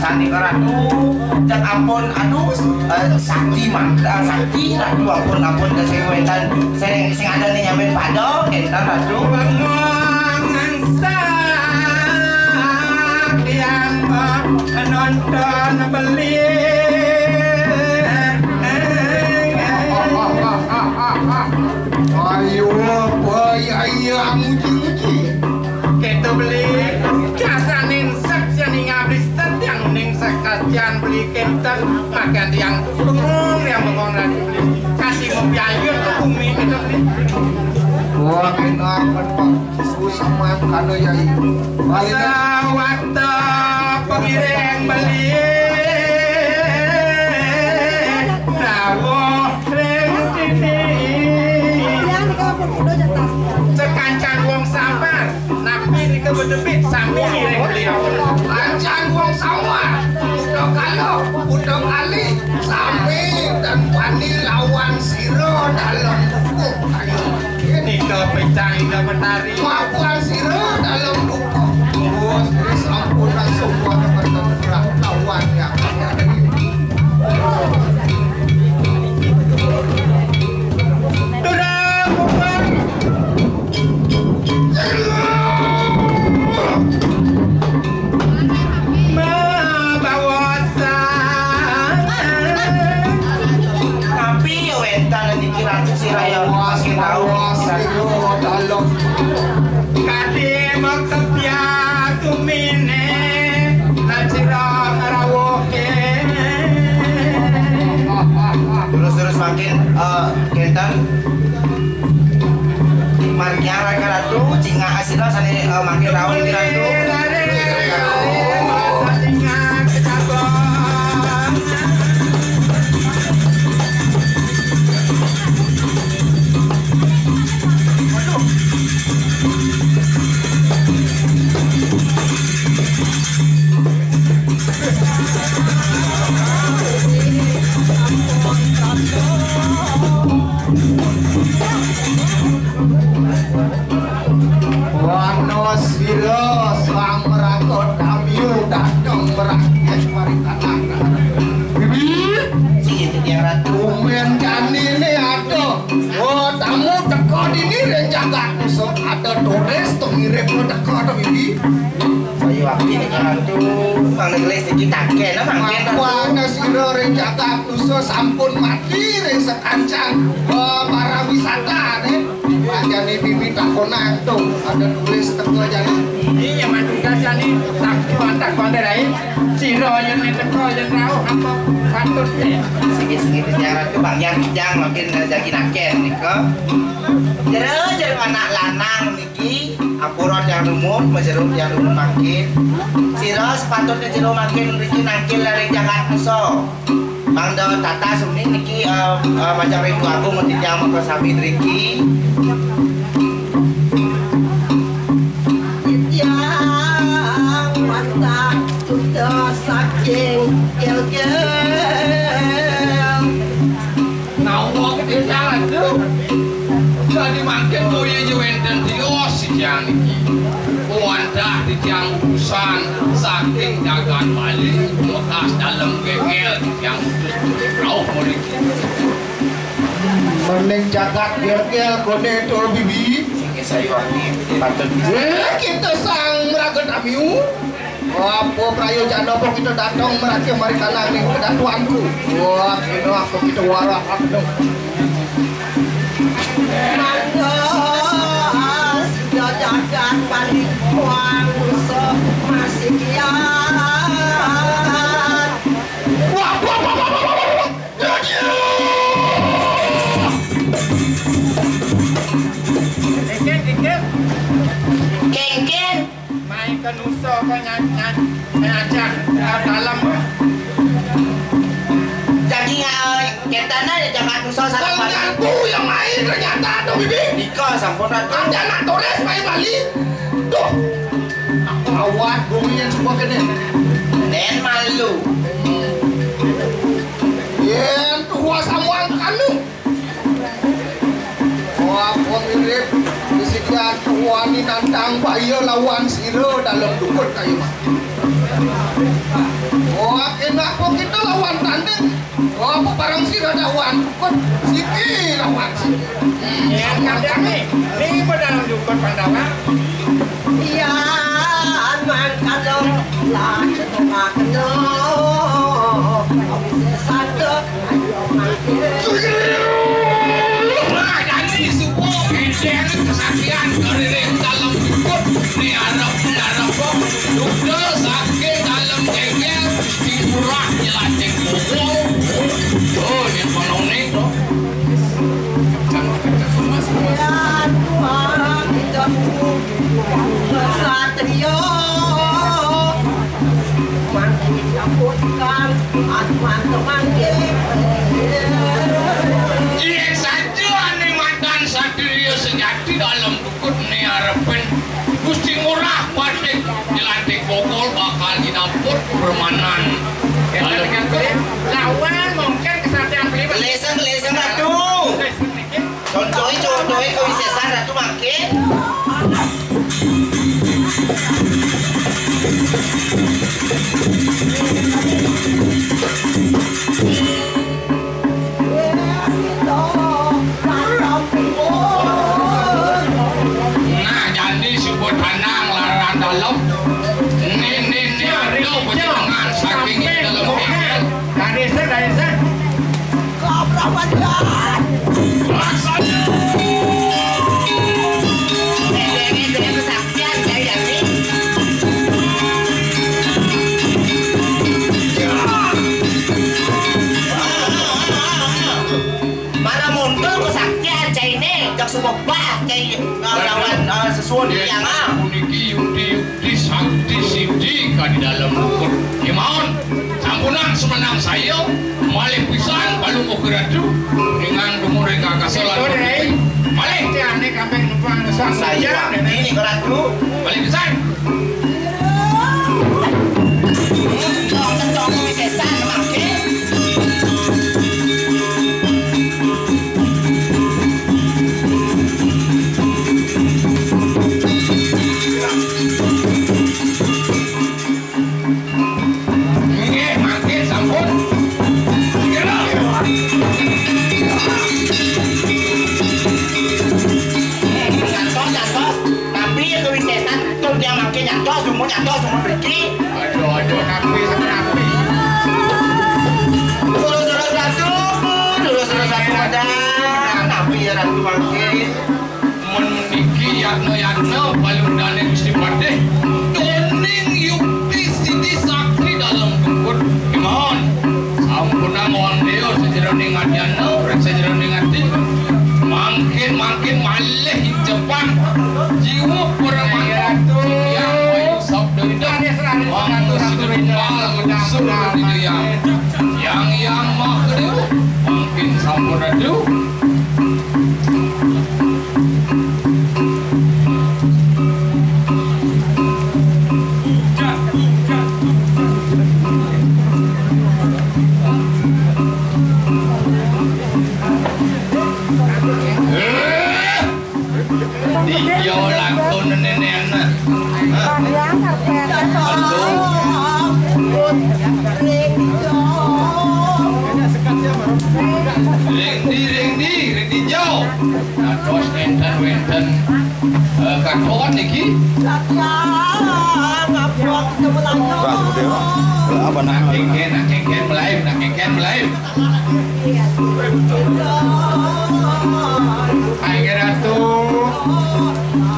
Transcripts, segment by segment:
pisan nih ratu jak ampun aduh sakti mantap sakti ratu ampun saya wetan sing ada nih nyampe padok entar ratu yang nonton beli ayo boy ayo muji-muji kita beli jasa ningsek yang ngabis yang ningsek kajian beli kenten makan yang bengong lagi beli kasih membiayai ke bumi kita beli wah enak kan susah mah kado ya waktu pengiring beli rawuh ring sini sekancan wong sabar nabi di kebedebit sambil ngiring beliau lancan wong sawah udah kali sampai dan wani lawan siro dalam buku ayo nika pecah ika menari maafkan siro dalam buku bos terus ampunan semua teman-teman lawan yang ada terus makin kentan marnya raka ratu cinga asila sani makin rawan di ratu Wanos siro sang merakot kami datang merakyat maritanah bibi sini yang ratu umen kan ini ada oh tamu teko dini renjaga kusuk ada doles tuh ngirim lo teko ada bibi saya waktu ini yang ratu bang negles sedikit taken makin makwana siro renjaga kusuk sampun mati ren sekancang para wisata nih jadi bibi takonan tuh ada tulis teko jadi iya mantu gajah nih tak konderai siro yang teko yang tahu apa patut ya segi yang ratu bang yang makin jadi naken nih ke jadi anak lanang niki apurat yang rumut majeruk yang rumut makin siro sepatutnya siro makin niki nakin lari jagat musuh Bang do tata sumni niki macam itu aku mau yang mau sapi driki yang mata sudah saking gel nawa ketinggalan tuh jadi makin boye jewenten dios yang niki wandah di tiang urusan saking jagat balik bekas dalam gegel yang rauh meriki mending jagat gel kode tol bibi sini saya waktu patut kita sang meragat amiu apa prayo janopo kita datang merakyat maritanah nih kedatuanku wah kino aku kita warah aku mantas sudah jagat balik uang musuh masih kian wah Ken main ke nusa ke ngajak dalam jadi ketana ya jangan nusa satu kali aku yang main ternyata tuh bibi nikah sampun ratu ada anak Torres main Bali tuh aku awat buminya semua kene nen malu yen tua samuang kanu wah mirip disikian wani nantang bayo lawan siro dalam dukun kayu mah Oh, kena kok kita lawan tanding. Oh, barang si radawan. Kok siki lawan sih. Ya, kadang nih. Ini dalam dukun Pandawa. Iya, man kadang lah cuma kena. Bisa satu, ayo mati. Nah, jadi subuh eden kesaksian dari dalam dukun. Ini Arab kok. Dukun sakit dalam kengkel. Murah jelasing pukul. Oh, ini penuh tuh. Ya Tuhan, kita kesatria. Mati dapatkan teman-teman kita. Iya saja nih mantan satria sejati dalam dukun nih harapan Gusti Murah batik dilantik pokol bakal didapur permanen. Lawan mungkin kesatian beli Leseng ratu. Contohi kewisesan ratu makin. Nah jadi sebut tanang laran dalam ini ada perjuangan saking dalam kengkel dari sen Kau berapa jahat? rasanya Ini kesaktian saya jadi. Mana muncul kesaktian saya ini? Jak semua bah kayak lawan sesuatu yang uniki yukti sakti sibdi di dalam dukun imaun sampunan semenang saya malih pisan balu ugradu dengan mereka kasalan malih aneh kambing numpang sang saya ini ke ratu. malih pisan Contoh kewisesan makin. nggih makin sampun kira Nyantos. Tapi kewisesan tuh dia makin nyantos semua pergi. aduh napi napi Terus ratu ada. Nabi ya ratu makin. meniki yakno balun dane Gusti Padeh toning yukti sidi sakti dalam dukun imaun sampuna mohon deo sejeroning adiana rek sejeroning ati makin malih Jepang jiwa permata yang bayu sabda itu waktu sidurmal usul di yang makhluk makin sampuna deu Iyo langsung nenek ring di jauh. Terus enten katon niki. Apa Nak kengken Melayu. Ayo ratu.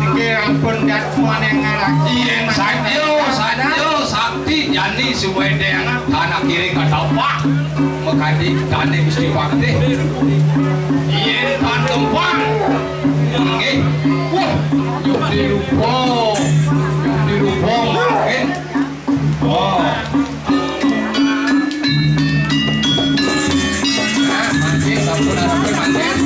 Niki ampun gatmuan yang ngalaki. Yen sadio sakti jani suwede anak kiri katapak. Mekadi tane mesti waktu. Yen pantempang. Nggih. Wah, yuk dirupo makin. Oh. Makin sampun makin.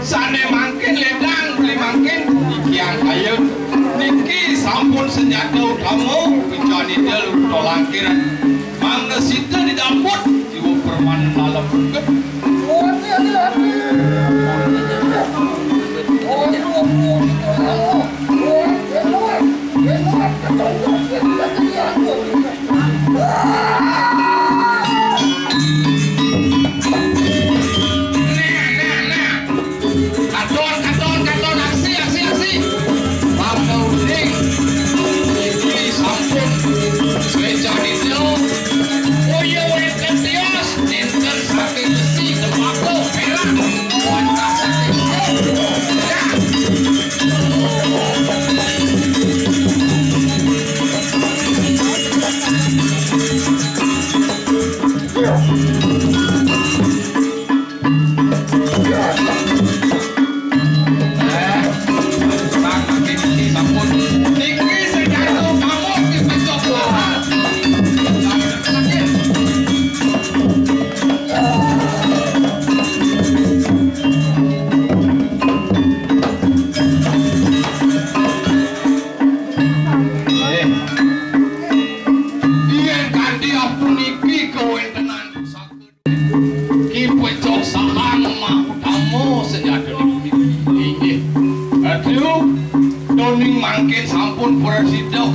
Sane mangkin ledang beli mangkin iki yang kayu niki sampun senjata utama bincani del tolangkiran mangga sita di dapur jiwa permanen dalam buket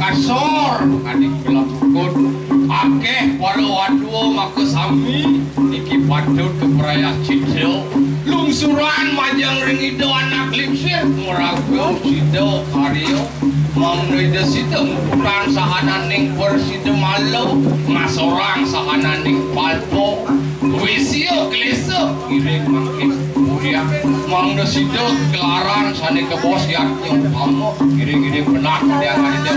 kasor adik belah bukut akeh para wadwa maka sami niki patut keperaya cidel lungsuran majang ringido anak lipsir merago cido karyo mamnoide sida ukuran sahananing persida malau masorang sahananing palpo wisio klesa iring mangkis muria mangda sida kelaran sane kebos yaknya utama iring-iring benak dia ngade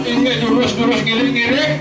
inge durus giling-giling